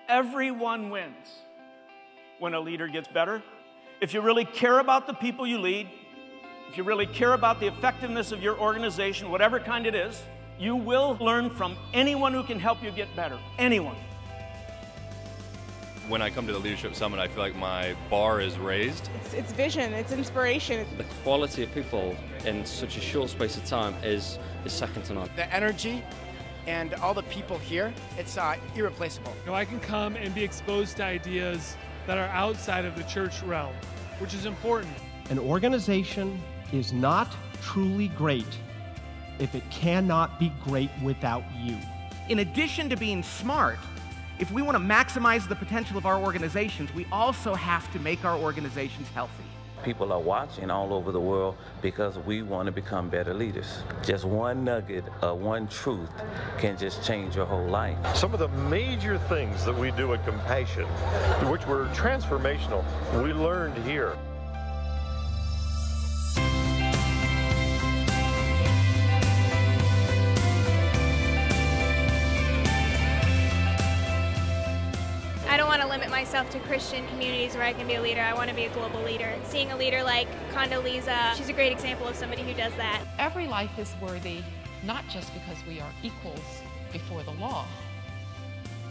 Everyone wins when a leader gets better. If you really care about the people you lead, if you really care about the effectiveness of your organization, whatever kind it is, you will learn from anyone who can help you get better. Anyone. When I come to the Leadership Summit, I feel like my bar is raised. It's vision, it's inspiration. The quality of people in such a short space of time is second to none. The energy and all the people here, it's irreplaceable. You know, I can come and be exposed to ideas that are outside of the church realm, which is important. An organization is not truly great if it cannot be great without you. In addition to being smart, if we want to maximize the potential of our organizations, we also have to make our organizations healthy. People are watching all over the world because we want to become better leaders. Just one nugget of one truth can just change your whole life. Some of the major things that we do at Compassion, which were transformational, we learned here. I don't want to limit myself to Christian communities where I can be a leader. I want to be a global leader. Seeing a leader like CONDOLEEZZA, she's a great example of somebody who does that. Every life is worthy, not just because we are equals before the law,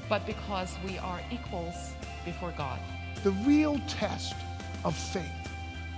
but because we are equals before God. The real test of faith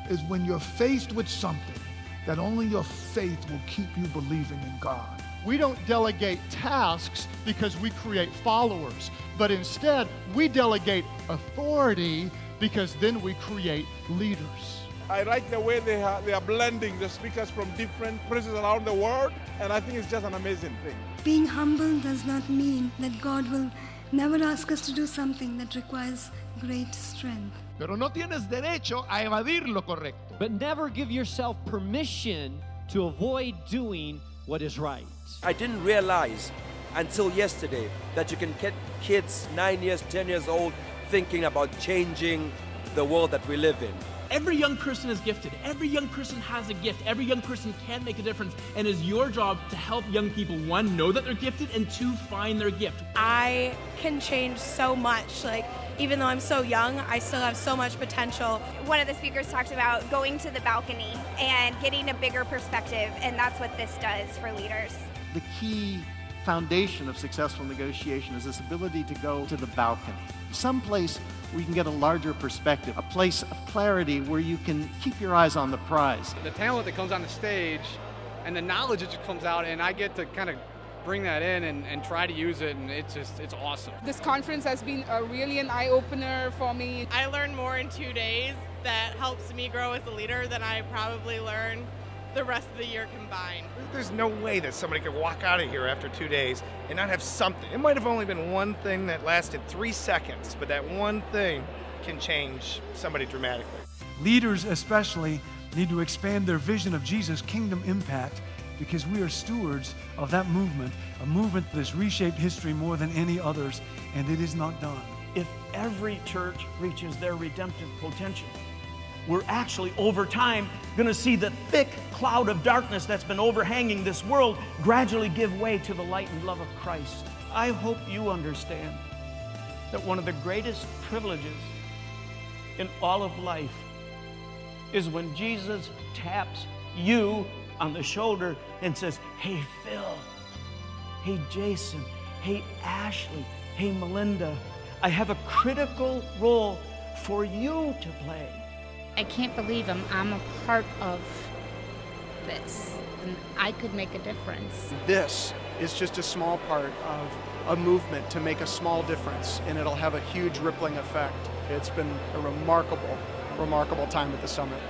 is when you're faced with something that only your faith will keep you believing in God. We don't delegate tasks because we create followers, but instead we delegate authority because then we create leaders. I like the way they are blending the speakers from different places around the world, and I think it's just an amazing thing. Being humble does not mean that God will never ask us to do something that requires great strength. Pero no tienes derecho a evadir lo correcto. But never give yourself permission to avoid doing what is right. I didn't realize until yesterday that you can get kids 9 years, 10 years old thinking about changing the world that we live in. Every young person is gifted. Every young person has a gift. Every young person can make a difference. And it's your job to help young people, one, know that they're gifted, and two, find their gift. I can change so much. Like, even though I'm so young, I still have so much potential. One of the speakers talked about going to the balcony and getting a bigger perspective, and that's what this does for leaders. The key foundation of successful negotiation is this ability to go to the balcony. Someplace where you can get a larger perspective, a place of clarity where you can keep your eyes on the prize. The talent that comes on the stage and the knowledge that just comes out, and I get to kind of bring that in and try to use it, and it's awesome. This conference has been really an eye-opener for me. I learned more in 2 days that helps me grow as a leader than I probably learned the rest of the year combined. There's no way that somebody could walk out of here after 2 days and not have something. It might have only been one thing that lasted 3 seconds, but that one thing can change somebody dramatically. Leaders especially need to expand their vision of Jesus' kingdom impact, because we are stewards of that movement, a movement that has reshaped history more than any others, and it is not done. If every church reaches their redemptive potential, we're actually, over time, going to see the thick cloud of darkness that's been overhanging this world gradually give way to the light and love of Christ. I hope you understand that one of the greatest privileges in all of life is when Jesus taps you on the shoulder and says, "Hey, Phil, hey, Jason, hey, Ashley, hey, Melinda, I have a critical role for you to play." I can't believe I'm a part of this, and I could make a difference. This is just a small part of a movement to make a small difference, and it'll have a huge rippling effect. It's been a remarkable time at the summit.